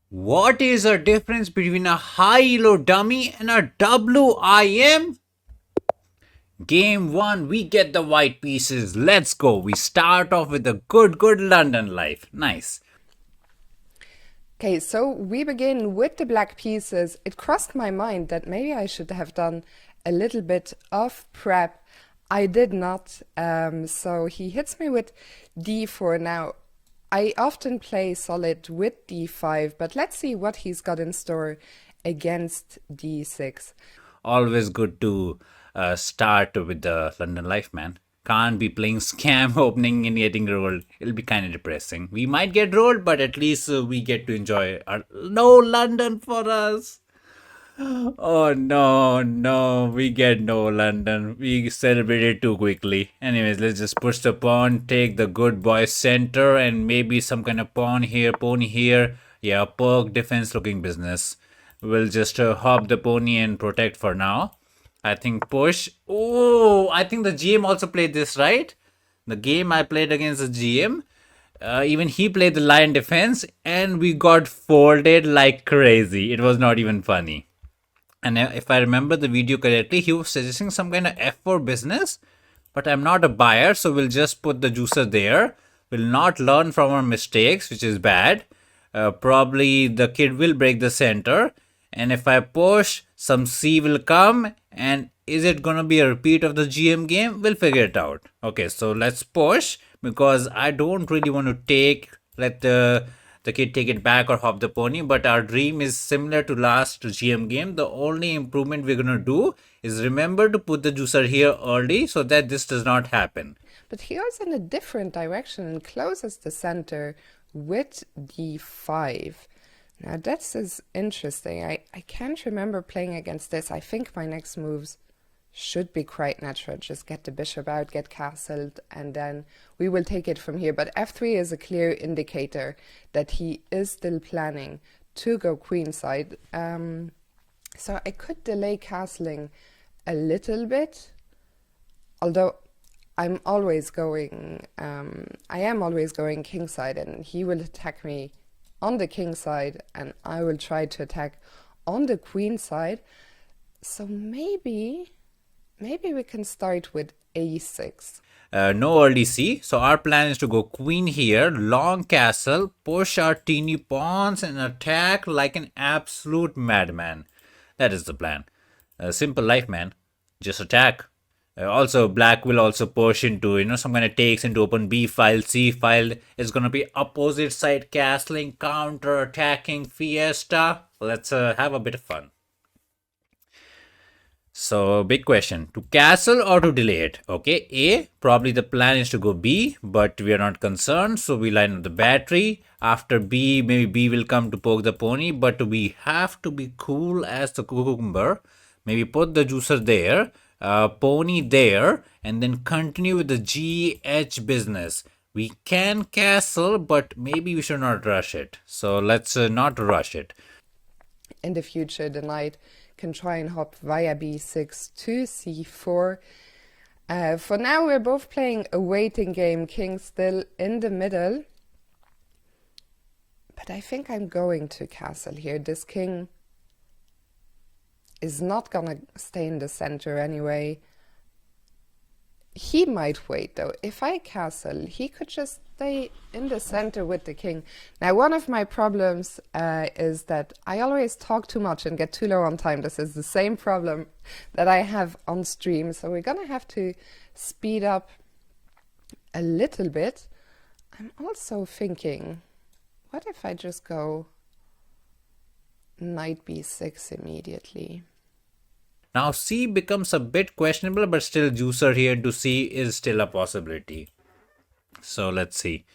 What is the difference between a high-elo dummy and a WIM? Game 1, we get the white pieces. Let's go. We start off with a good London life. Nice. Okay, so we begin with the black pieces. It crossed my mind that maybe I should have done a little bit of prep. I did not, so he hits me with d4. Now, I often play solid with d5, but let's see what he's got in store against d6. Always good to start with the London life, man. Can't be playing scam opening and getting rolled. It'll be kind of depressing. We might get rolled, but at least we get to enjoy no London for us. Oh no, we get no London. We celebrated too quickly. Anyways, let's just push the pawn, take the good boy center, and maybe some kind of pawn here, pony here. Yeah, perk defense looking business. We'll just hop the pony and protect for now. I think push. Oh, I think the GM also played this, right? The game I played against the GM. Even he played the lion defense, and we got folded like crazy. It was not even funny. And if I remember the video correctly, he was suggesting some kind of F4 business, but I'm not a buyer, so we'll just put the juicer there. We'll not learn from our mistakes, which is bad. Probably the kid will break the center, and if I push, some C will come, and is it gonna be a repeat of the GM game? We'll figure it out. Okay, so let's push, because I don't really want to let the kid take it back or hop the pony, but our dream is similar to last GM game. The only improvement we're gonna do is remember to put the juicer here early so that this does not happen. But he goes in a different direction and closes the center with d5. Now this is interesting. I can't remember playing against this. I think my next moves should be quite natural. Just get the bishop out, get castled, and then we will take it from here. But f3 is a clear indicator that he is still planning to go queenside. So I could delay castling a little bit, although I am always going kingside, and he will attack me on the king side, and I will try to attack on the queen side. So maybe we can start with a6. No early C. So our plan is to go queen here, long castle, push our teeny pawns, and attack like an absolute madman. That is the plan. Simple life, man. Just attack. Also, black will also push into, some kind of takes into open B file, C file. It's going to be opposite side castling, counter attacking, fiesta. Let's have a bit of fun. So, big question, to castle or to delay it? Okay, A, probably the plan is to go B, but we are not concerned, so we line up the battery. After B, maybe B will come to poke the pony, but we have to be cool as the cucumber. Maybe put the juicer there, pony there, and then continue with the GH business. We can castle, but maybe we should not rush it. So let's not rush it. In the future, the knight can try and hop via b6 to c4. For now, we're both playing a waiting game, king still in the middle. But I think I'm going to castle here. This king is not gonna stay in the center anyway. He might wait though. If I castle, he could just stay in the center with the king. Now, one of my problems is that I always talk too much and get too low on time. This is the same problem that I have on stream. So we're gonna have to speed up a little bit. I'm also thinking, what if I just go knight b6 immediately? Now C becomes a bit questionable, but still juicer here to C is still a possibility. So let's see.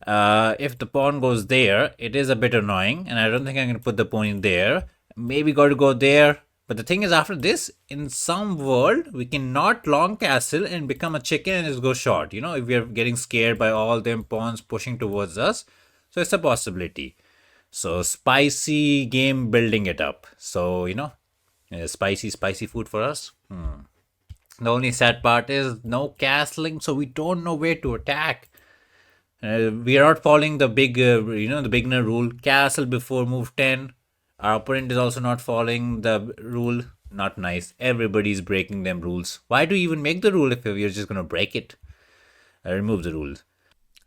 If the pawn goes there, it is a bit annoying, and I don't think I'm going to put the pawn in there. Maybe got to go there. But the thing is, after this, in some world, we cannot long castle and become a chicken and just go short. If we are getting scared by all them pawns pushing towards us. So it's a possibility. So spicy game building it up. So, spicy food for us. The only sad part is no castling, so we don't know where to attack. We are not following the the beginner rule. Castle before move 10. Our opponent is also not following the rule. Not nice. Everybody's breaking them rules. Why do you even make the rule if you're just gonna break it? Remove the rules.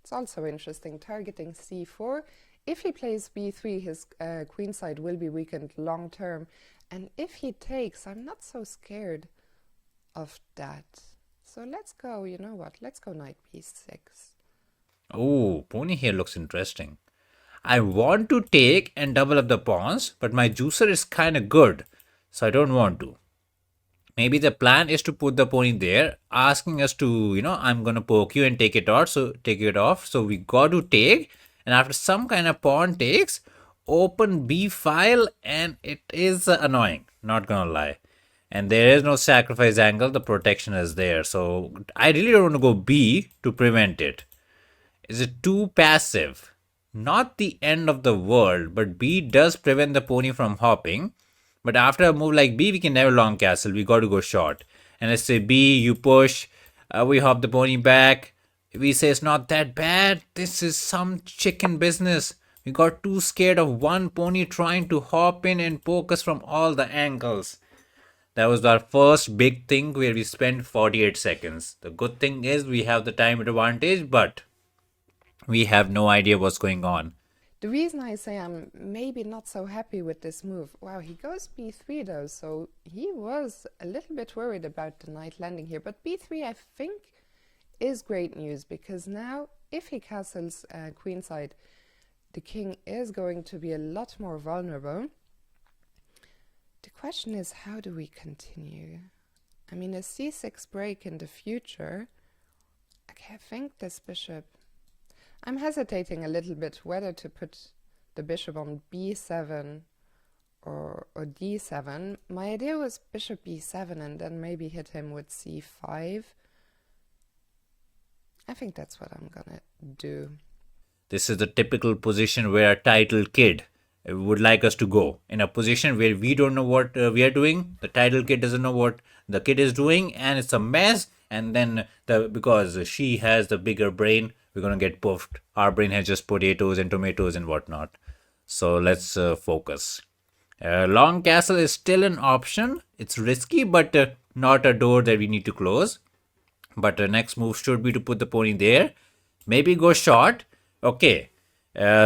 It's also interesting, targeting c4. If he plays b3, his queenside will be weakened long term. And if he takes, I'm not so scared of that. So let's go, you know what, let's go knight b6. Oh, pony here looks interesting. I want to take and double up the pawns, but my juicer is kind of good, so I don't want to. Maybe the plan is to put the pony there, asking us to, I'm gonna poke you and take it out, so take it off. So we got to take, and after some kind of pawn takes, open B file, and it is annoying. Not gonna lie. And there is no sacrifice angle, the protection is there. So I really don't want to go B to prevent it. Is it too passive? Not the end of the world, but B does prevent the pony from hopping. But after a move like B, we can never long castle. We got to go short. And let's say B, you push, we hop the pony back. We say it's not that bad. This is some chicken business. We got too scared of one pony trying to hop in and poke us from all the angles. That was our first big thing where we spent 48 seconds. The good thing is we have the time advantage, but we have no idea what's going on. The reason I say I'm maybe not so happy with this move, wow, he goes b3 though, so he was a little bit worried about the knight landing here. But b3, I think, is great news, because now if he castles queenside, the king is going to be a lot more vulnerable. The question is, how do we continue? I mean, a c6 break in the future. Okay, I think this bishop, I'm hesitating a little bit whether to put the bishop on b7 or d7. My idea was bishop b7 and then maybe hit him with c5. I think that's what I'm gonna do. This is the typical position where a titled kid would like us to go. In a position where we don't know what we are doing, the titled kid doesn't know what the kid is doing, and it's a mess. And then because she has the bigger brain, we're gonna get puffed. Our brain has just potatoes and tomatoes and whatnot. So let's focus. Long castle is still an option. It's risky, but not a door that we need to close. But the next move should be to put the pony there. Maybe go short. Okay.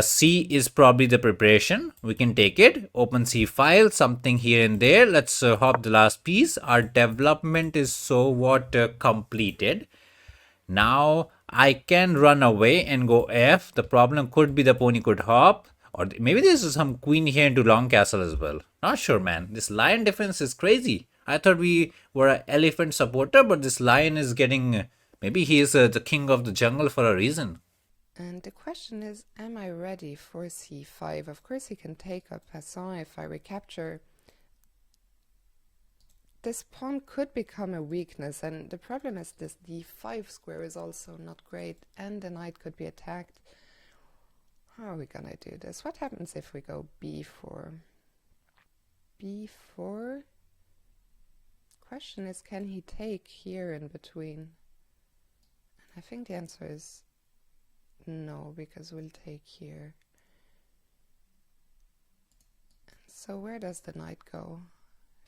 C is probably the preparation. We can take it. Open C file, something here and there. Let's hop the last piece. Our development is somewhat completed. Now I can run away and go F. The problem could be the pony could hop. Or maybe there's some queen here into long castle as well. Not sure, man. This lion defense is crazy. I thought we were an elephant supporter, but this lion is getting... maybe he is the king of the jungle for a reason. And the question is, am I ready for c5? Of course he can take up passant if I recapture. This pawn could become a weakness, and the problem is this d5 square is also not great, and the knight could be attacked. How are we gonna do this? What happens if we go b4? b4? Question is, can he take here in between? And I think the answer is no, because we'll take here. So where does the knight go?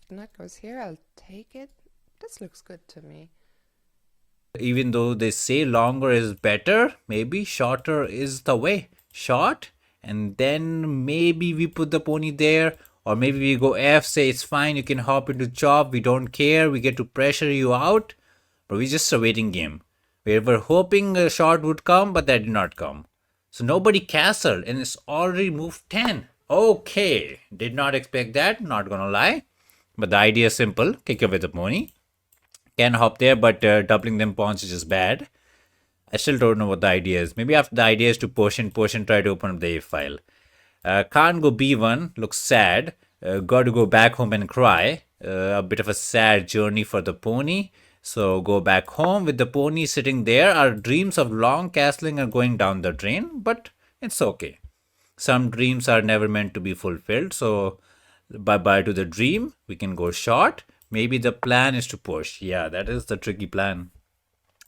If the knight goes here, I'll take it. This looks good to me. Even though they say longer is better, maybe shorter is the way. Short, and then maybe we put the pony there, or maybe we go F, say it's fine, you can hop into chop, we don't care, we get to pressure you out. But we're just a waiting game. We were hoping a shot would come, but that did not come. So nobody castled, and it's already moved 10. Okay, did not expect that, not gonna lie. But the idea is simple, kick away the pony. Can hop there, but doubling them pawns is just bad. I still don't know what the idea is. Maybe after the idea is to push and try to open up the A file. Can't go B1, looks sad. Got to go back home and cry. A bit of a sad journey for the pony. So go back home with the pony sitting there. Our dreams of long castling are going down the drain, but it's okay. Some dreams are never meant to be fulfilled. So bye-bye to the dream. We can go short. Maybe the plan is to push. Yeah, that is the tricky plan.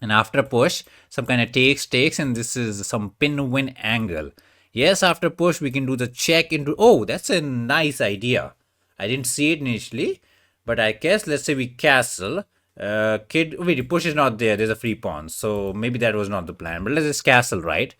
And after push, some kind of takes, and this is some pin win angle. Yes, after push, we can do the check into. Oh, that's a nice idea. I didn't see it initially, but I guess let's say we castle. Kid, wait, push is not there. There's a free pawn, so maybe that was not the plan. But let's just castle, right?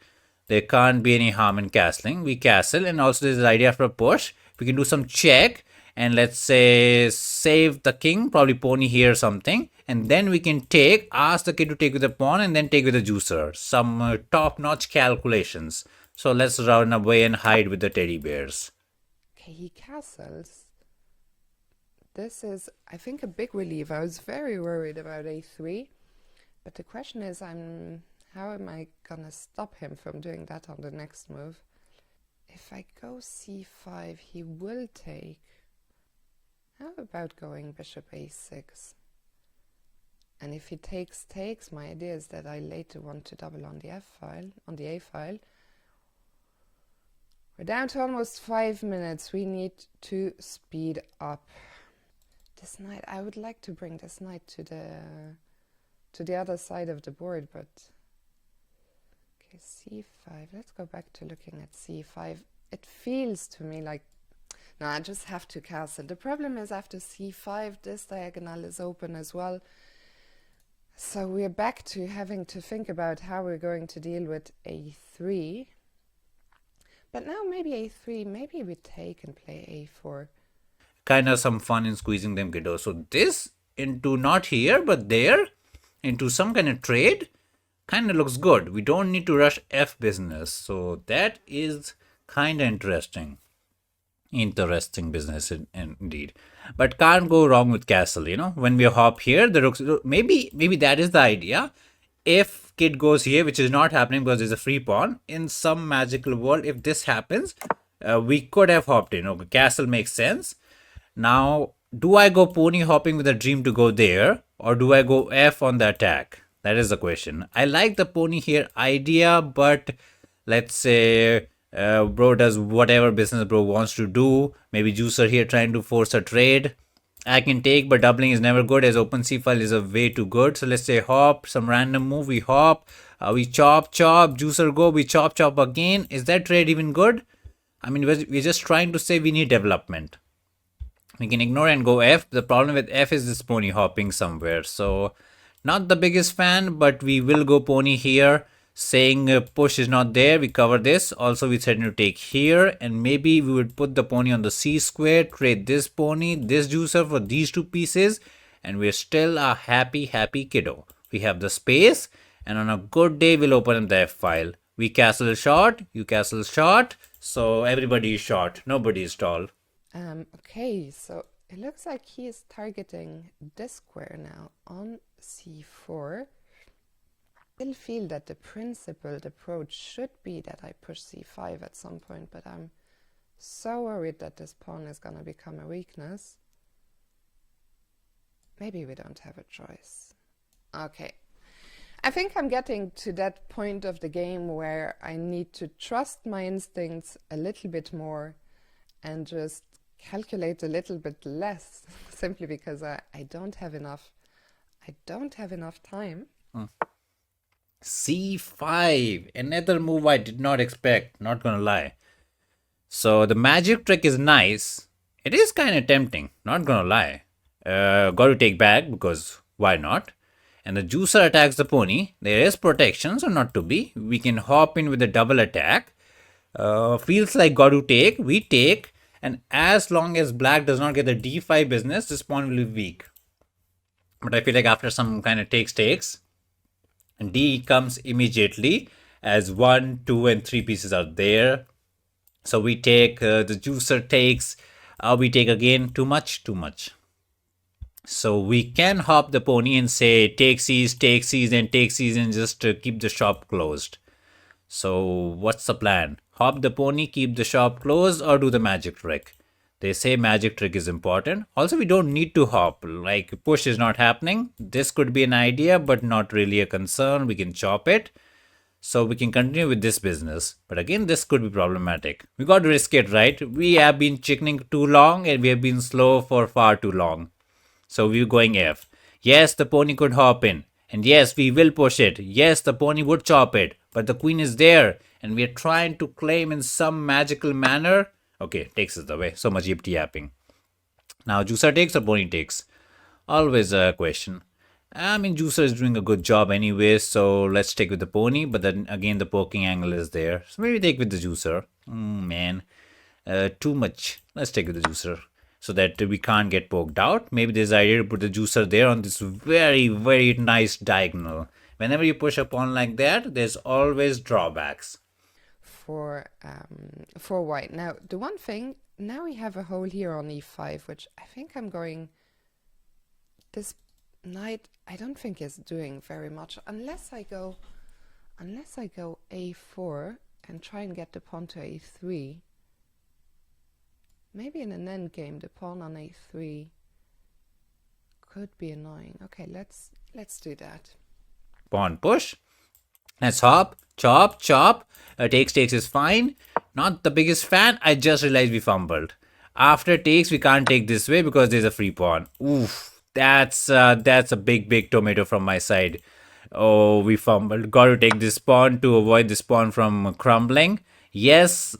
There can't be any harm in castling. We castle, and also there's the idea for a push. We can do some check, and let's say save the king, probably pony here or something, and then we can ask the king to take with the pawn, and then take with the juicer. Some top-notch calculations. So let's run away and hide with the teddy bears. Okay, he castles. This is, I think, a big relief. I was very worried about a3, but the question is, how am I gonna stop him from doing that on the next move? If I go c5, he will take. How about going bishop a6? And if he takes, my idea is that I later want to double on the a file. We're down to almost 5 minutes. We need to speed up. This knight, I would like to bring this knight to the other side of the board, but okay, c5. Let's go back to looking at c5. It feels to me like no, I just have to castle. The problem is after c5, this diagonal is open as well. So we're back to having to think about how we're going to deal with a3. But now maybe a3, maybe we take and play a4. Kind of some fun in squeezing them, kiddo. So this into not here but there, into some kind of trade, kind of looks good. We don't need to rush f business. So that is kind of interesting. Interesting business indeed. But can't go wrong with castle, you know. When we hop here, the rooks, maybe that is the idea. If kid goes here, which is not happening because there's a free pawn, in some magical world, if this happens, we could have hopped in. Okay, castle makes sense. Now, do I go pony hopping with a dream to go there, or do I go f on the attack? That is the question. I like the pony here idea, but let's say bro does whatever business bro wants to do. Maybe juicer here trying to force a trade. I can take, but doubling is never good, as open c file is a way too good. So let's say hop, some random move, we hop, we chop, juicer go, we chop again. Is that trade even good? I mean, we're just trying to say we need development. We can ignore and go f. The problem with f is this pony hopping somewhere. So not the biggest fan, but we will go pony here. Saying push is not there, we cover this. Also, we threaten to take here, and maybe we would put the pony on the c square, trade this pony, this juicer for these two pieces, and we're still a happy kiddo. We have the space, and on a good day, we'll open up the f file. We castle short, you castle short, so everybody is short, nobody is tall. Okay, so it looks like he is targeting this square now on c4. I still feel that the principled approach should be that I push c5 at some point, but I'm so worried that this pawn is going to become a weakness. Maybe we don't have a choice. Okay. I think I'm getting to that point of the game where I need to trust my instincts a little bit more and just calculate a little bit less, simply because I don't have enough time. c5, another move I did not expect, not gonna lie. So the magic trick is nice. It is kind of tempting, not gonna lie. Got to take back, because why not? And the juicer attacks the pony. There is protection, so not to be. We can hop in with a double attack. Feels like got to take. We take, and as long as black does not get the d5 business, this pawn will be weak. But I feel like after some kind of takes, d comes immediately, as 1, 2, and 3 pieces are there. So we take, the juicer takes, we take again, too much. So we can hop the pony and say take C's, and take C's, and just keep the shop closed. So what's the plan? Hop the pony, keep the shop closed, or do the magic trick? They say magic trick is important. Also, we don't need to hop. Like, push is not happening. This could be an idea, but not really a concern. We can chop it. So we can continue with this business. But again, this could be problematic. We got to risk it, right? We have been chickening too long, and we have been slow for far too long. So we're going F. Yes, the pony could hop in. And yes, we will push it. Yes, the pony would chop it, but the queen is there, and we are trying to claim in some magical manner. Okay, takes us away. So much yip yapping. Now, juicer takes or pony takes? Always a question. I mean, juicer is doing a good job anyway, so let's take with the pony. But then again, the poking angle is there, so maybe take with the juicer. Man, too much. Let's take with the juicer so that we can't get poked out. Maybe there's idea to put the juicer there on this very, very nice diagonal. Whenever you push a pawn like that, there's always drawbacks. For white. Now, the one thing, now we have a hole here on e5, which I think I'm going... This knight, I don't think is doing very much, unless I go a4 and try and get the pawn to a3. Maybe in an endgame, the pawn on a3 could be annoying. Okay, let's do that. Pawn push. Let's hop, chop, chop. Takes is fine. Not the biggest fan. I just realized we fumbled. After takes, we can't take this way because there's a free pawn. Oof, that's a big tomato from my side. Oh, we fumbled. Got to take this pawn to avoid this pawn from crumbling. Yes,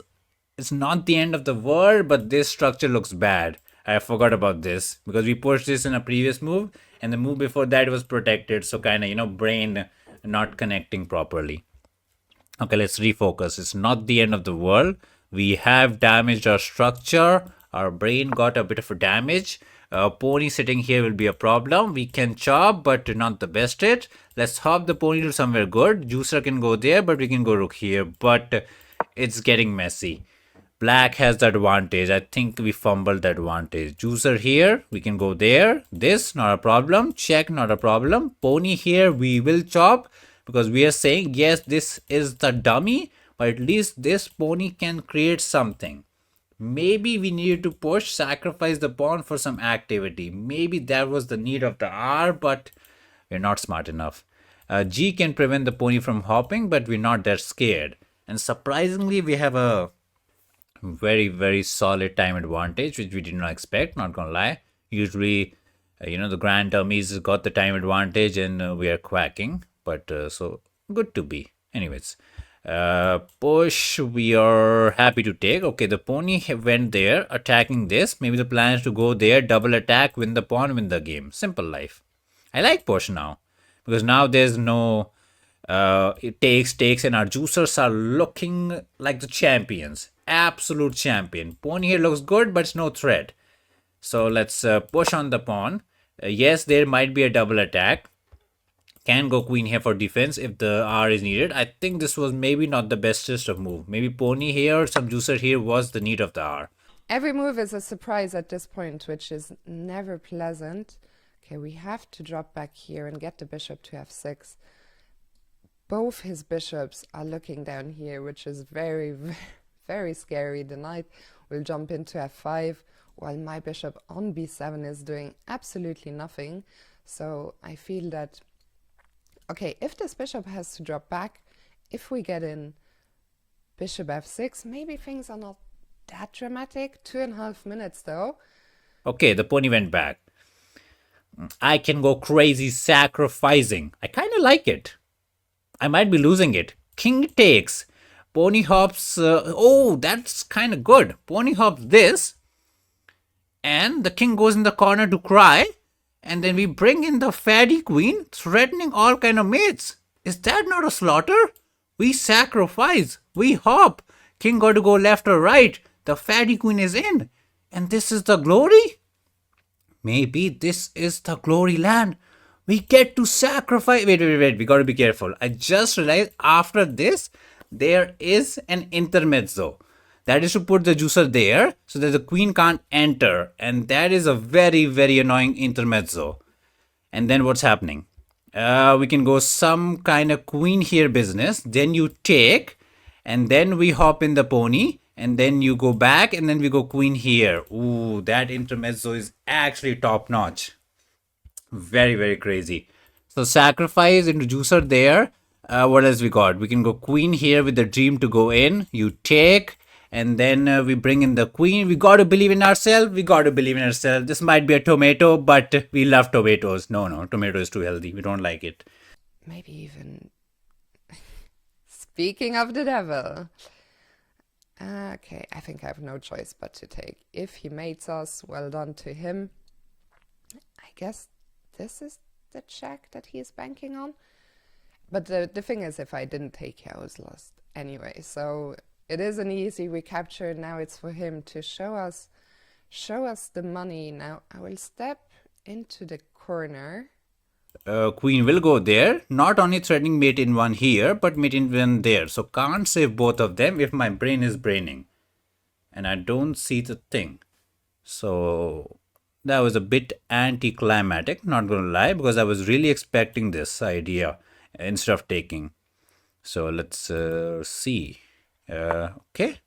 it's not the end of the world, but this structure looks bad. I forgot about this because we pushed this in a previous move, and the move before that was protected, so kind of, brain not connecting properly. Okay, let's refocus. It's not the end of the world. We have damaged our structure. Our brain got a bit of a damage. Pony sitting here will be a problem. We can chop, but not the best hit. Let's hop the pony to somewhere good. Juicer can go there, but we can go rook here. But it's getting messy. Black has the advantage. I think we fumbled the advantage. Juicer here, we can go there. This, not a problem. Check, not a problem. Pony here, we will chop because we are saying, yes, this is the dummy, but at least this pony can create something. Maybe we needed to push, sacrifice the pawn for some activity. Maybe that was the need of the hour, but we're not smart enough. G can prevent the pony from hopping, but we're not that scared. And surprisingly, we have a very solid time advantage, which we did not expect, not gonna lie. Usually, the grand dummies got the time advantage and we are quacking, but so good to be. Anyways, push, we are happy to take. Okay, the pony went there attacking this. Maybe the plan is to go there, double attack, win the pawn, win the game. Simple life. I like push now because now there's no it takes, and our juicers are looking like the champions. Absolute champion. Pawn here looks good, but it's no threat. So let's push on the pawn. Yes, there might be a double attack. Can go queen here for defense if the R is needed. I think this was maybe not the bestest of move. Maybe pony here, some juicer here was the need of the R. Every move is a surprise at this point, which is never pleasant. Okay, we have to drop back here and get the bishop to f6. Both his bishops are looking down here, which is very scary. The knight will jump into f5 while my bishop on b7 is doing absolutely nothing. So I feel that, okay, if this bishop has to drop back, if we get in bishop f6, maybe things are not that dramatic. 2.5 minutes though. Okay, the pony went back. I can go crazy sacrificing. I kind of like it. I might be losing it. King takes. Pony hops. Oh, that's kind of good. Pony hops this. And the king goes in the corner to cry. And then we bring in the fatty queen, threatening all kind of mates. Is that not a slaughter? We sacrifice. We hop. King got to go left or right. The fatty queen is in. And this is the glory? Maybe this is the glory land. We get to sacrifice. Wait. We got to be careful. I just realized after this, there is an intermezzo. That is to put the juicer there so that the queen can't enter. And that is a very annoying intermezzo. And then what's happening? We can go some kind of queen here business. Then you take. And then we hop in the pony. And then you go back. And then we go queen here. Ooh, that intermezzo is actually top notch. Very crazy. So sacrifice into juicer there. What else we got? We can go queen here with the dream to go in. You take. And then we bring in the queen. We got to believe in ourselves. This might be a tomato, but we love tomatoes. No, tomato is too healthy. We don't like it. maybe even speaking of the devil. Okay, I think I have no choice but to take. If he mates us, well done to him. I guess this is the check that he is banking on. But the thing is, if I didn't take it, I was lost anyway. So it is an easy recapture. Now it's for him to show us the money. Now I will step into the corner. Queen will go there, not only threatening mate in one here, but mate in one there. So can't save both of them if my brain is braining. And I don't see the thing. So that was a bit anticlimactic, not gonna lie, because I was really expecting this idea instead of taking. So let's see. Okay.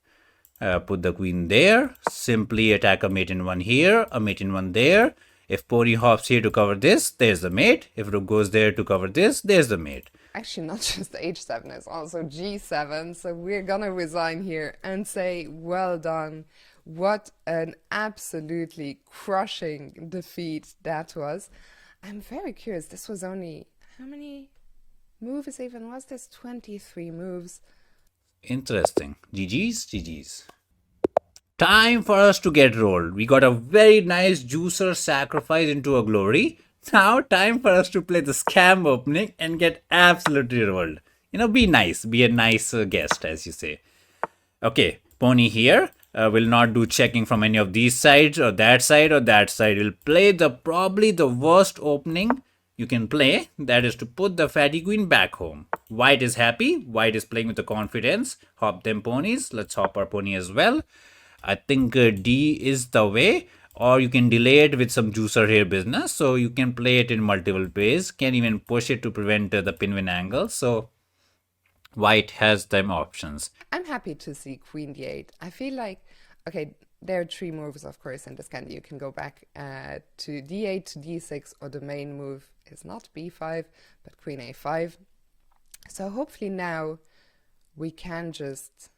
Put the queen there. Simply attack a mate in one here, a mate in one there. If pony hops here to cover this, there's the mate. If rook goes there to cover this, there's the mate. Actually, not just h7, it's also g7. So we're gonna resign here and say, well done. What an absolutely crushing defeat that was. I'm very curious. This was only, how many moves even was this? 23 moves. Interesting. GG's, GG's. Time for us to get rolled. We got a very nice juicer sacrifice into a glory. Now, time for us to play the scam opening and get absolutely rolled. Be nice. Be a nice guest, as you say. Okay, pony here. Will not do checking from any of these sides or that side or that side. Will play the probably the worst opening you can play. That is to put the fatty queen back home. White is happy. White is playing with the confidence. Hop them ponies. Let's hop our pony as well. I think D is the way, or you can delay it with some juicer here business. So you can play it in multiple ways. Can even push it to prevent the pin-win angle. So white has them options. I'm happy to see queen d8. I feel like, okay, there are three moves, of course, in this candy. You can go back to d8 to d6, or the main move is not b5, but queen a5. So hopefully now we can just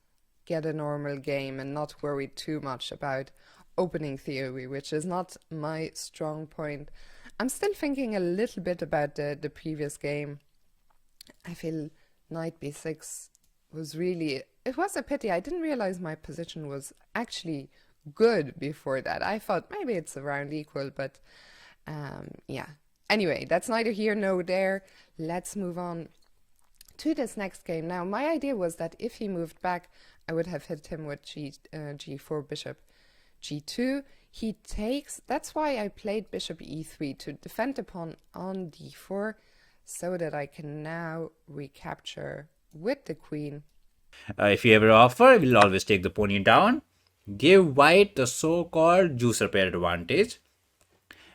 get a normal game and not worry too much about opening theory, which is not my strong point. I'm still thinking a little bit about the previous game. I feel knight b6 was really, it was a pity. I didn't realize my position was actually good before that. I thought maybe it's around equal, but yeah. Anyway, that's neither here nor there. Let's move on to this next game. Now, my idea was that if he moved back, I would have hit him with g4, bishop g2. He takes, that's why I played bishop e3, to defend the pawn on d4, so that I can now recapture with the queen. If you ever offer, we'll always take the pony down. Give white the so-called juicer pair advantage.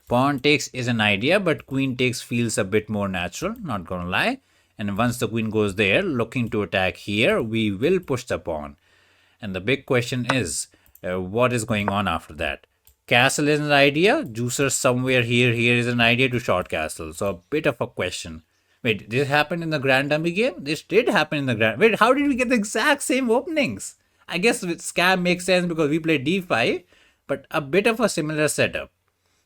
Pawn takes is an idea, but queen takes feels a bit more natural, not gonna lie. And once the queen goes there, looking to attack here, we will push the pawn. And the big question is, what is going on after that? Castle is an idea. Juicer somewhere here is an idea to short castle. So a bit of a question. Wait, this happened in the Grand Dummy game? This did happen in the Grand... Wait, how did we get the exact same openings? I guess with scam makes sense because we played d5, but a bit of a similar setup.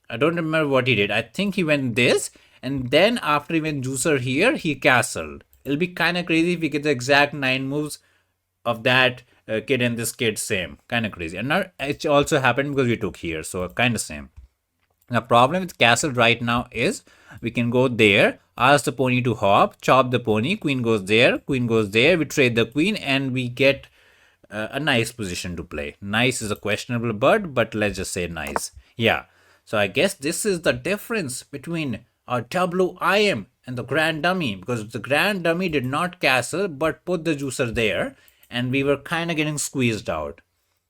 I don't remember what he did. I think he went this, and then after he went juicer here, he castled. It'll be kind of crazy if we get the exact 9 moves of that kid and this kid same. Kind of crazy. And now it also happened because we took here, so kind of same. The problem with castle right now is we can go there, ask the pony to hop, chop the pony, queen goes there, we trade the queen, and we get a nice position to play. Nice is a questionable bird, but let's just say nice. Yeah. So I guess this is the difference between our WIM and the Grand Dummy, because the Grand Dummy did not castle but put the juicer there, and we were kind of getting squeezed out.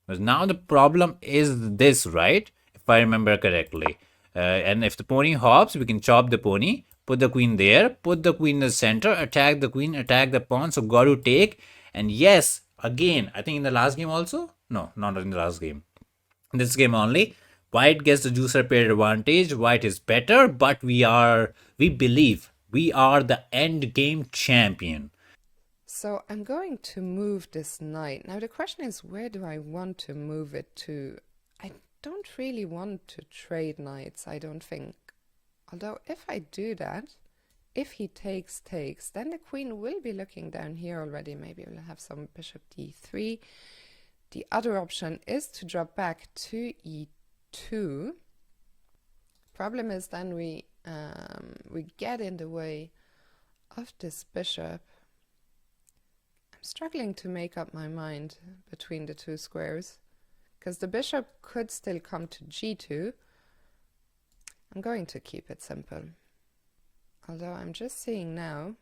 Because now the problem is this, right? If I remember correctly. And if the pony hops, we can chop the pony, put the queen there, put the queen in the center, attack the queen, attack the pawn. So got to take. And yes, again, I think in the last game also? No, not in the last game. In this game only. White gets the juicer pair advantage. White is better, but we believe we are the end game champion. So I'm going to move this knight. Now the question is, where do I want to move it to? I don't really want to trade knights, I don't think. Although if I do that, if he takes, then the queen will be looking down here already. Maybe we'll have some bishop d3. The other option is to drop back to e2. Problem is then we get in the way of this bishop. I'm struggling to make up my mind between the two squares, because the bishop could still come to g2. I'm going to keep it simple. Although I'm just seeing now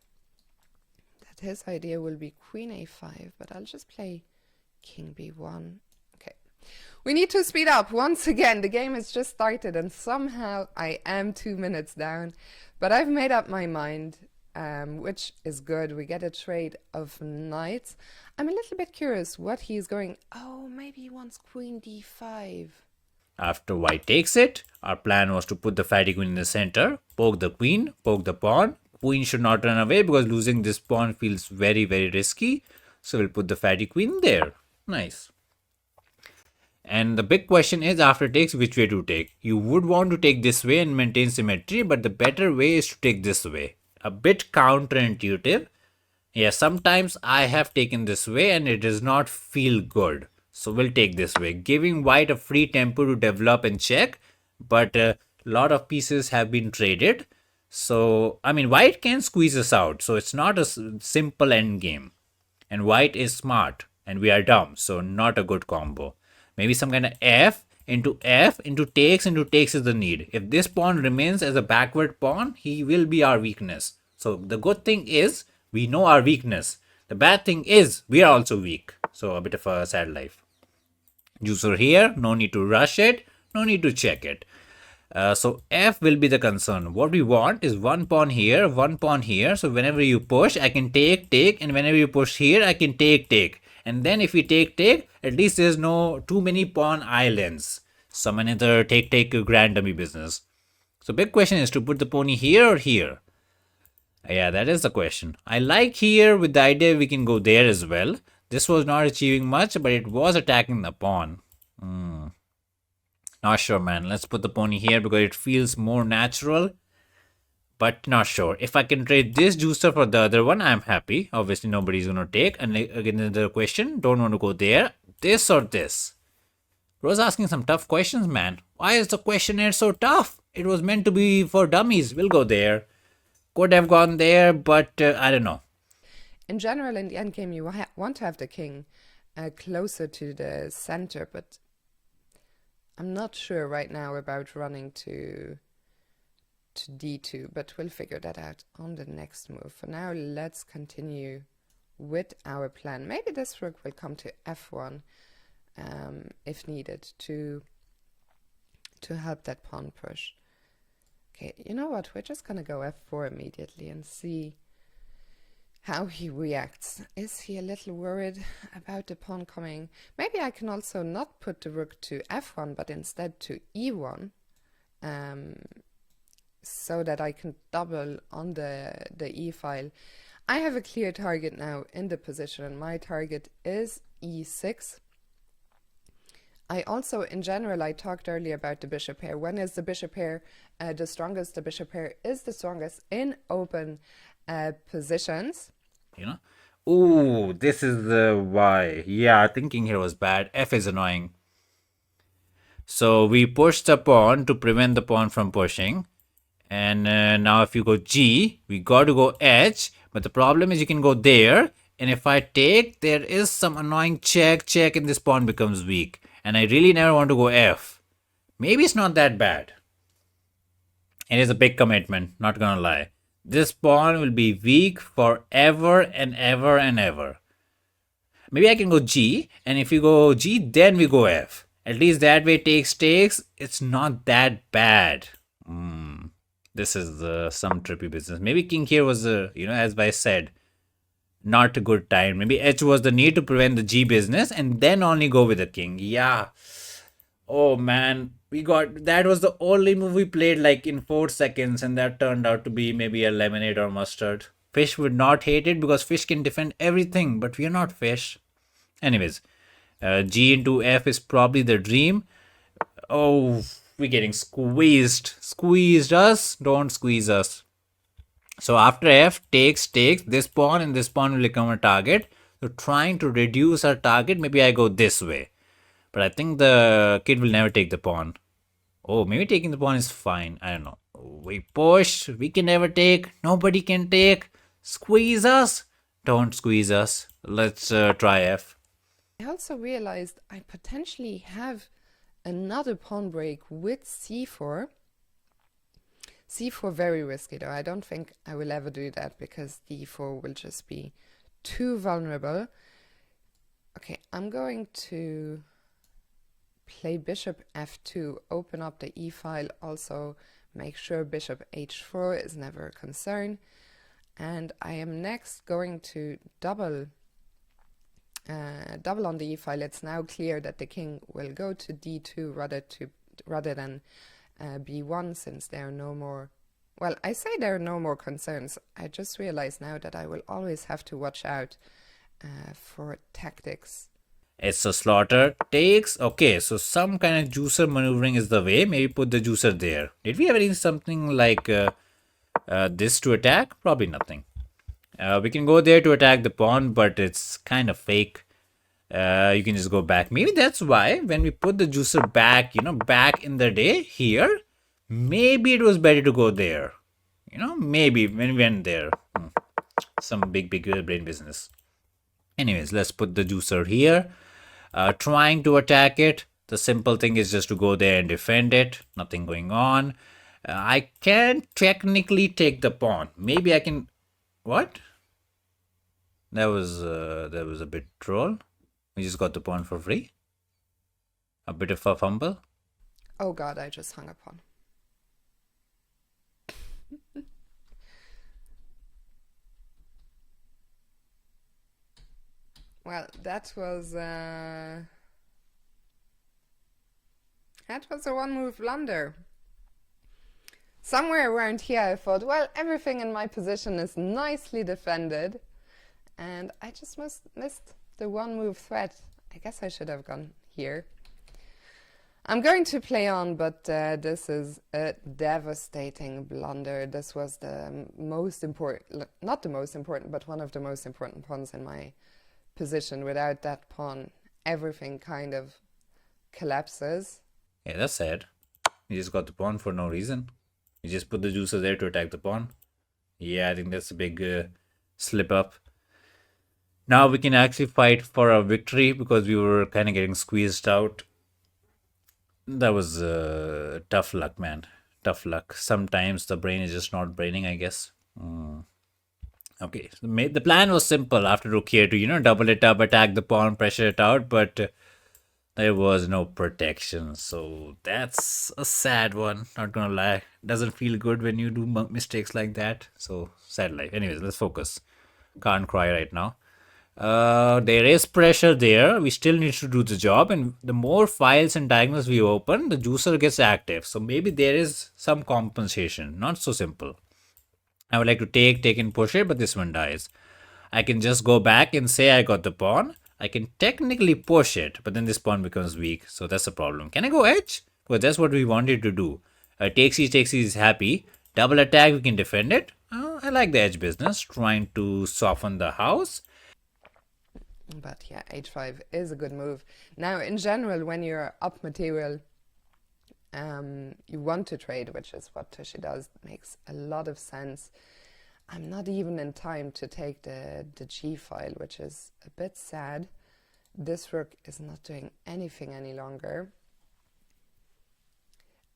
that his idea will be queen a5, but I'll just play king b1. Okay. We need to speed up. Once again, the game has just started and somehow I am 2 minutes down. But I've made up my mind, which is good. We get a trade of knights. I'm a little bit curious what he's going... Oh, maybe he wants queen d5. After white takes it, our plan was to put the fatty queen in the center, poke the queen, poke the pawn. Queen should not run away because losing this pawn feels very, very risky. So we'll put the fatty queen there. Nice. And the big question is, after takes, which way to take? You would want to take this way and maintain symmetry, but the better way is to take this way. A bit counterintuitive. Yeah, sometimes I have taken this way and it does not feel good. So we'll take this way, giving white a free tempo to develop and check, but a lot of pieces have been traded. So, I mean, white can squeeze us out, so it's not a simple end game. And white is smart, and we are dumb, so not a good combo. Maybe some kind of F into takes is the need. If this pawn remains as a backward pawn, he will be our weakness. So the good thing is, we know our weakness. The bad thing is, we are also weak. So a bit of a sad life. Juicer here, no need to rush it, no need to check it. So F will be the concern. What we want is one pawn here, one pawn here. So whenever you push, I can take, and whenever you push here, I can take. And then if we take, at least there's no too many pawn islands. Some another take grand dummy business. So big question is to put the pony here or here. Yeah, that is the question. I like here with the idea we can go there as well. This was not achieving much, but it was attacking the pawn. Not sure, man. Let's put the pony here because it feels more natural. But not sure. If I can trade this juicer for the other one, I'm happy. Obviously, nobody's going to take. And again, another question. Don't want to go there. This or this? Rose asking some tough questions, man. Why is the questionnaire so tough? It was meant to be for dummies. We'll go there. Could have gone there, but I don't know. In general, in the endgame, you want to have the king closer to the center, but I'm not sure right now about running to d2, but we'll figure that out on the next move. For now, let's continue with our plan. Maybe this rook will come to f1 if needed to help that pawn push. Okay, you know what? We're just gonna go f4 immediately and see how he reacts. Is he a little worried about the pawn coming? Maybe I can also not put the rook to f1, but instead to e1, so that I can double on the e file. I have a clear target now in the position, and my target is e6. I also, in general, I talked earlier about the bishop pair. When is the bishop pair the strongest? The bishop pair is the strongest in open positions. You know? Ooh, this is the why. Yeah, thinking here was bad. F is annoying. So we push the pawn to prevent the pawn from pushing. And now if you go G, we got to go H. But the problem is you can go there. And if I take, there is some annoying check, and this pawn becomes weak. And I really never want to go F. Maybe it's not that bad. It is a big commitment, not gonna lie. This pawn will be weak forever and ever and ever. Maybe I can go G, and if you go G, then we go F. At least that way takes. It's not that bad. This is some trippy business. Maybe king here was, as I said, not a good time. Maybe H was the need to prevent the G business and then only go with the king. Yeah. Oh man, that was the only move we played like in 4 seconds, and that turned out to be maybe a lemonade or mustard. Fish would not hate it because fish can defend everything, but we are not fish. Anyways, G into F is probably the dream. Oh, we're getting squeezed. Squeezed us. Don't squeeze us. So after f, takes, this pawn and this pawn will become a target. So trying to reduce our target, maybe I go this way. But I think the kid will never take the pawn. Oh, maybe taking the pawn is fine. I don't know. We push. We can never take. Nobody can take. Squeeze us. Don't squeeze us. Let's try f. I also realized I potentially have another pawn break with c4. c4 very risky though. I don't think I will ever do that because d4 will just be too vulnerable. Okay, I'm going to play bishop f2, open up the e-file, also make sure bishop h4 is never a concern. And I am next going to double on the e-file. It's now clear that the king will go to d2 rather than b1, since there are no more, well, I say there are no more concerns. I just realized now that I will always have to watch out for tactics. It's a slaughter. Takes. Okay, so some kind of juicer maneuvering is the way. Maybe put the juicer there. Did we ever use something like this to attack? Probably nothing. We can go there to attack the pawn, but it's kind of fake. You can just go back. Maybe that's why when we put the juicer back, back in the day here, maybe it was better to go there. Maybe when we went there. Some big brain business. Anyways, let's put the juicer here. Trying to attack it. The simple thing is just to go there and defend it. Nothing going on. I can technically take the pawn. Maybe I can. What? That was a bit troll. We just got the pawn for free. A bit of a fumble. Oh god, I just hung a pawn. Well, that was a one-move blunder. Somewhere around here I thought, well, everything in my position is nicely defended, and I just missed the one-move threat. I guess I should have gone here. I'm going to play on, but this is a devastating blunder. This was the most important, not the most important, but one of the most important pawns in my position. Without that pawn, everything kind of collapses. Yeah, that's sad. You just got the pawn for no reason. You just put the juicer there to attack the pawn. Yeah, I think that's a big slip up. Now we can actually fight for a victory because we were kind of getting squeezed out. That was tough luck, man. Tough luck. Sometimes the brain is just not braining, I guess. Okay, so the plan was simple after rook here to, double it up, attack the pawn, pressure it out, but there was no protection. So that's a sad one, not gonna lie. Doesn't feel good when you do mistakes like that. So sad life. Anyways, let's focus. Can't cry right now. There is pressure there. We still need to do the job, and the more files and diagonals we open, the juicer gets active. So maybe there is some compensation. Not so simple. I would like to take and push it, but this one dies. I can just go back and say I got the pawn. I can technically push it, but then this pawn becomes weak. So that's the problem. Can I go edge? Well, that's what we wanted to do. Takes is happy. Double attack, we can defend it. I like the edge business, trying to soften the house. But yeah, h5 is a good move. Now, in general, when you're up material, you want to trade, which is what Tushy does. It makes a lot of sense. I'm not even in time to take the G file, which is a bit sad. This rook is not doing anything any longer.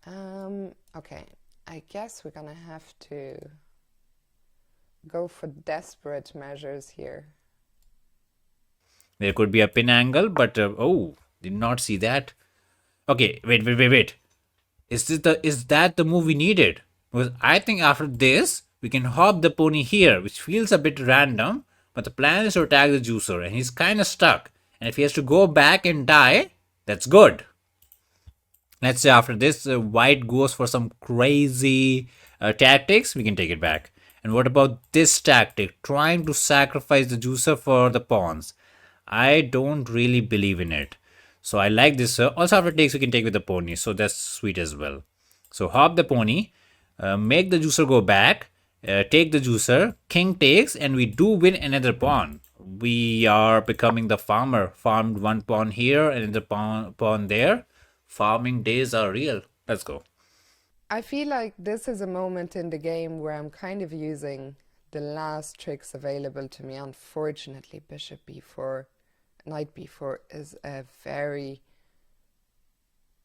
Okay, I guess we're gonna have to go for desperate measures here. There could be a pin angle, but oh, did not see that. Okay, wait. Is that the move we needed? Because I think after this, we can hop the pony here, which feels a bit random, but the plan is to attack the juicer, and he's kind of stuck. And if he has to go back and die, that's good. Let's say after this, white goes for some crazy tactics, we can take it back. And what about this tactic, trying to sacrifice the juicer for the pawns? I don't really believe in it. So I like this. Also after takes, we can take with the pony. So that's sweet as well. So hop the pony, make the juicer go back. Take the juicer, king takes, and we do win another pawn. We are becoming the farmer. Farmed one pawn here and the pawn there. Farming days are real. Let's go. I feel like this is a moment in the game where I'm kind of using the last tricks available to me. Unfortunately, bishop b4, knight b4 is a very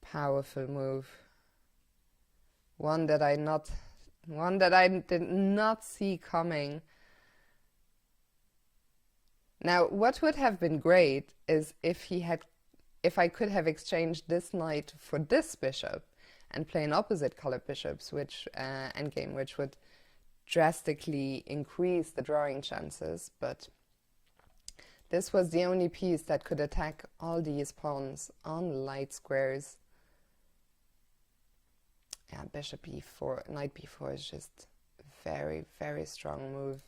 powerful move. One that I did not see coming. Now, what would have been great is if I could have exchanged this knight for this bishop and play an opposite colored bishops, which endgame, which would drastically increase the drawing chances. But this was the only piece that could attack all these pawns on light squares. Yeah, bishop e4, knight b4 is just very, very strong move.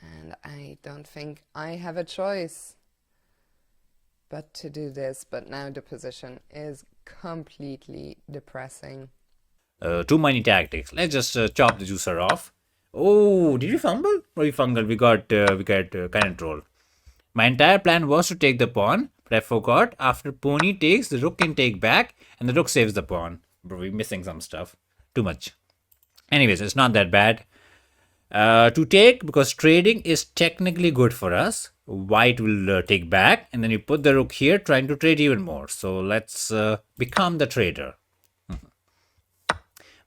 And I don't think I have a choice but to do this. But now the position is completely depressing. Too many tactics. Let's just chop the juicer off. Oh, did we fumble? Or we fumbled? We got kind of troll. My entire plan was to take the pawn, but I forgot. After pony takes, the rook can take back, and the rook saves the pawn. Bro, we're missing some stuff. Too much. Anyways, it's not that bad. To take, because trading is technically good for us. White will take back, and then you put the rook here, trying to trade even more. So let's become the trader.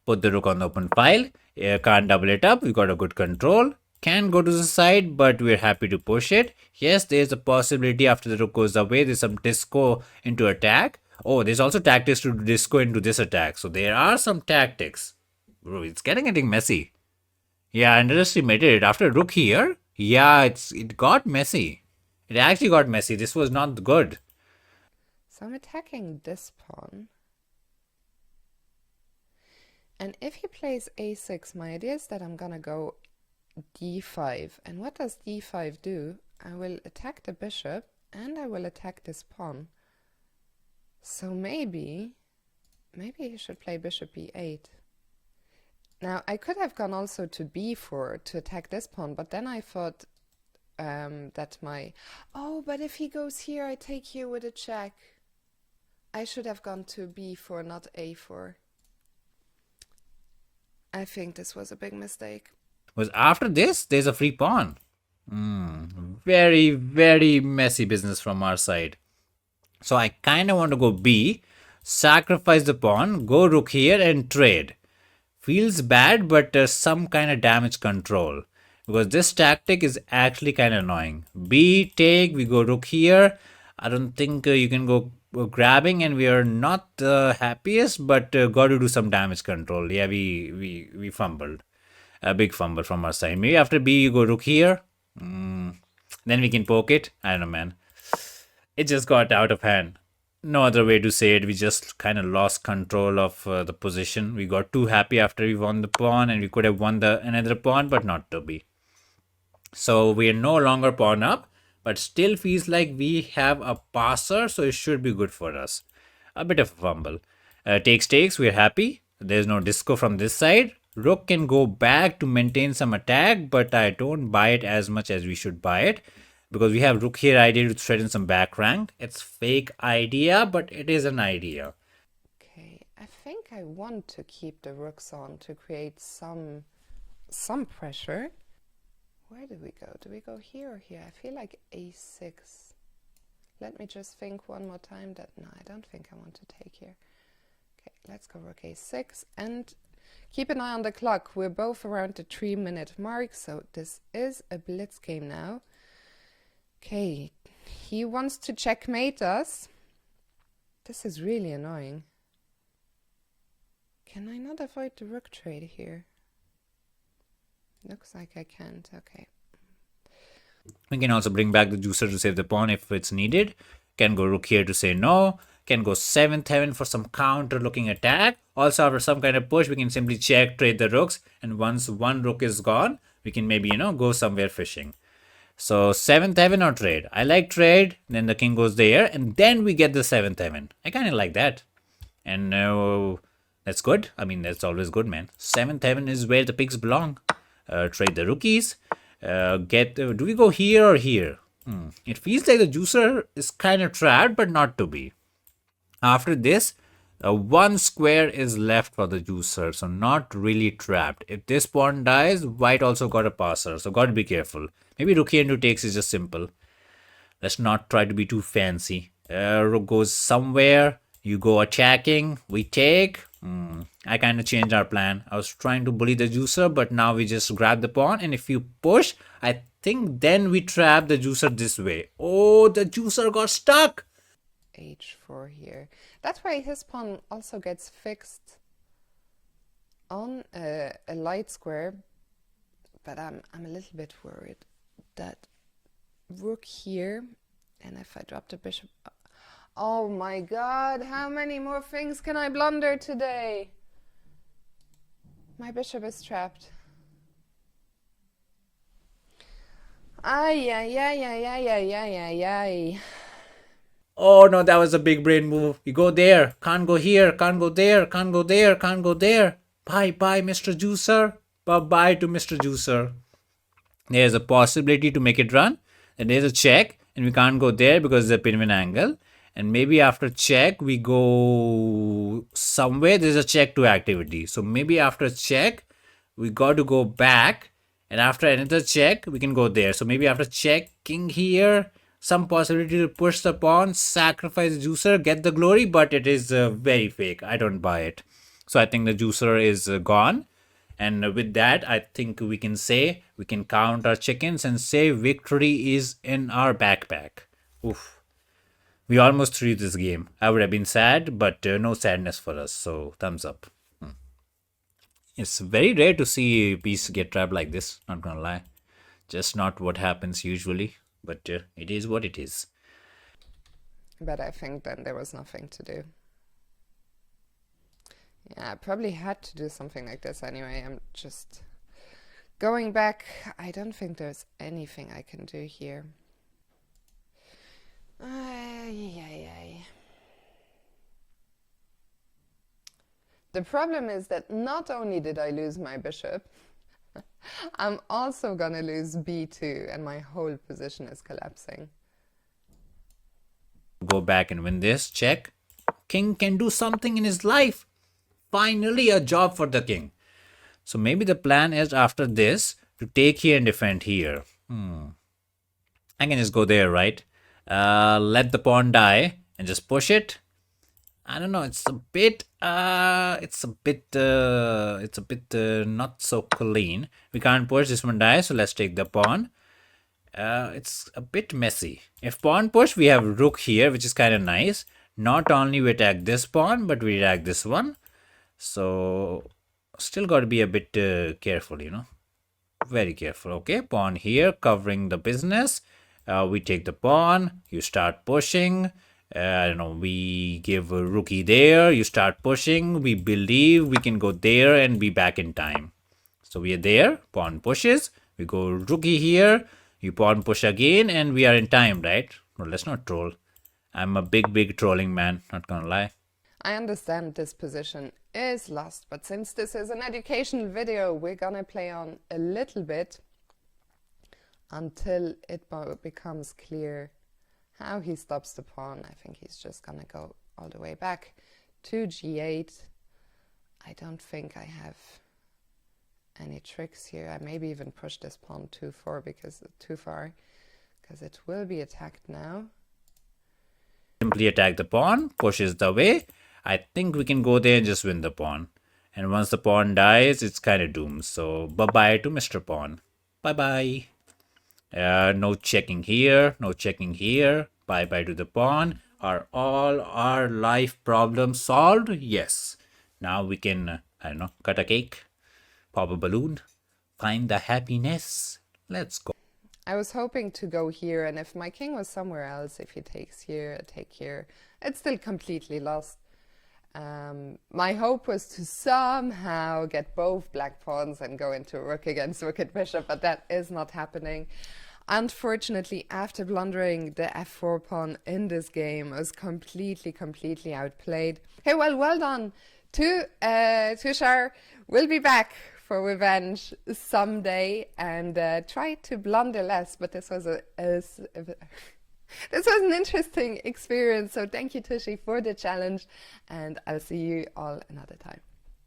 Put the rook on the open file. Can't double it up. We got a good control. Can go to the side, but we're happy to push it. Yes, there's a possibility after the rook goes away, there's some disco into attack. Oh, there's also tactics to disco into this attack. So there are some tactics. Bro, it's getting messy. Yeah, I underestimated it. After rook here, yeah, it got messy. It actually got messy. This was not good. So I'm attacking this pawn. And if he plays a6, my idea is that I'm gonna go d5. And what does d5 do? I will attack the bishop and I will attack this pawn. So maybe he should play bishop b8. Now, I could have gone also to b4 to attack this pawn, but then I thought that oh, but if he goes here, I take here with a check. I should have gone to b4, not a4. I think this was a big mistake. Was after this, there's a free pawn. Very, very messy business from our side. So I kind of want to go B, sacrifice the pawn, go rook here and trade. Feels bad, but some kind of damage control. Because this tactic is actually kind of annoying. B, take, we go rook here. I don't think you can go grabbing, and we are not the happiest, but got to do some damage control. Yeah, we fumbled. A big fumble from our side. Maybe after B, you go rook here. Then we can poke it. I don't know, man. It just got out of hand. No other way to say it. We just kind of lost control of the position. We got too happy after we won the pawn, and we could have won another pawn, but not to be. So we are no longer pawn up, but still feels like we have a passer, so it should be good for us. A bit of a fumble. Takes, we're happy. There's no disco from this side. Rook can go back to maintain some attack, but I don't buy it as much as we should buy it. Because we have rook here idea to threaten some back rank. It's fake idea, but it is an idea. Okay, I think I want to keep the rooks on to create some pressure. Where do we go? Do we go here or here? I feel like a6. Let me just think one more time that no, I don't think I want to take here. Okay, let's go rook a6 and keep an eye on the clock. We're both around the 3-minute mark, so this is a blitz game now. Okay, he wants to checkmate us. This is really annoying. Can I not avoid the rook trade here? Looks like I can't. Okay. We can also bring back the juicer to save the pawn if it's needed. Can go rook here to say no. Can go 7th heaven for some counter looking attack. Also after some kind of push, we can simply check, trade the rooks. And once one rook is gone, we can maybe, go somewhere fishing. So 7th heaven or trade. I like trade. Then the king goes there. And then we get the 7th heaven. I kind of like that. And the That's good. I mean, that's always good, man. Seventh heaven is where the pigs belong. Trade the rookies. Do we go here or here? It feels like the juicer is kind of trapped, but not to be. After this, one square is left for the juicer, so not really trapped. If this pawn dies, white also got a passer, so gotta be careful. Maybe rook into takes is just simple. Let's not try to be too fancy. Rook goes somewhere. You go attacking. We take. I kind of changed our plan. I was trying to bully the juicer, but now we just grab the pawn. And if you push, I think then we trap the juicer this way. Oh, the juicer got stuck. H4 here. That's why his pawn also gets fixed on a light square. But I'm a little bit worried that rook here, and if I drop the bishop... Oh my god, how many more things can I blunder today? My bishop is trapped. Ay, ay, ay, ay, ay, ay, ay, ay, ay. Oh no, that was a big brain move. You go there, can't go here, can't go there, can't go there, can't go there. Bye bye, Mr. Juicer. Bye bye to Mr. Juicer. There's a possibility to make it run. And there's a check, and we can't go there because it's a pinwin angle. And maybe after check, we go somewhere. There's a check to activity. So maybe after check, we got to go back. And after another check, we can go there. So maybe after check, king here, some possibility to push the pawn, sacrifice the juicer, get the glory, but it is very fake. I don't buy it. So I think the juicer is gone. And with that, I think we can say, we can count our chickens and say victory is in our backpack. Oof. We almost threw this game. I would have been sad, but no sadness for us. So thumbs up. It's very rare to see a piece get trapped like this. Not gonna lie. Just not what happens usually. But it is what it is. But I think then there was nothing to do. Yeah, I probably had to do something like this anyway. I'm just going back. I don't think there's anything I can do here. The problem is that not only did I lose my bishop, I'm also gonna lose b2 and my whole position is collapsing. Go back and win this. Check. King can do something in his life. Finally a job for the king. So maybe the plan is after this to take here and defend here. I can just go there, right? Let the pawn die and just push it. I don't know. It's a bit not so clean. We can't push. This one dies, so let's take the pawn. It's a bit messy. If pawn push, we have rook here, which is kind of nice. Not only we attack this pawn, but we attack this one. So still got to be a bit careful, you know. Very careful. Okay, pawn here covering the business. We take the pawn. You start pushing. I don't know. We give a rookie there. You start pushing. We believe we can go there and be back in time. So we are there. Pawn pushes. We go rookie here. You pawn push again, and we are in time, right? No, let's not troll. I'm a big trolling man. Not gonna lie. I understand this position is lost, but since this is an educational video, we're gonna play on a little bit until it becomes clear how he stops the pawn. I think he's just gonna go all the way back to g8. I don't think I have any tricks here. I maybe even push this pawn too far because it will be attacked now. Simply attack the pawn, pushes the way. I think we can go there and just win the pawn. And once the pawn dies, it's kind of doomed. So bye-bye to Mr. Pawn. Bye-bye. No checking here, no checking here. Bye-bye to the pawn. Are all our life problems solved? Yes. Now we can, I don't know, cut a cake, pop a balloon, find the happiness. Let's go. I was hoping to go here, and if my king was somewhere else, if he takes here, I take here, it's still completely lost. My hope was to somehow get both black pawns and go into rook against rook and bishop, but that is not happening. Unfortunately, after blundering the f4 pawn in this game, I was completely outplayed. Hey, well done Tushar will be back for revenge someday and try to blunder less. But this was this was an interesting experience. So thank you, Tushi, for the challenge, and I'll see you all another time.